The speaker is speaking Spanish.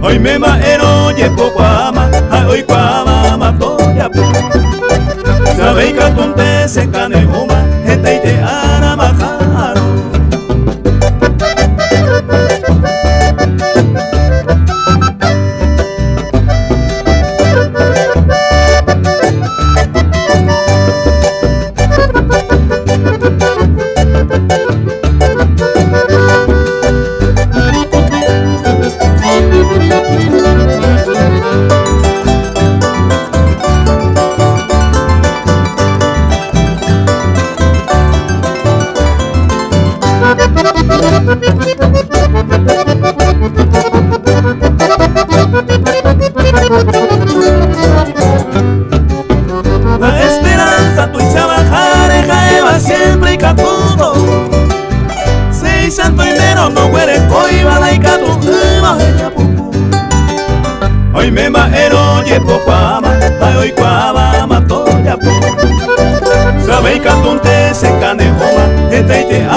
Hoy me maero ye poco ama, hoy cuama matoya pu. Sabei catunte se cane uma, gente te ana majaro. La esperanza tu y trabajar jaeva siempre y catudo. Si santo y menos no huele coiba la y catu hoy me maero ye poco ama, hoy cuava mato ya pu. Sabei catunte se cane oma, gente te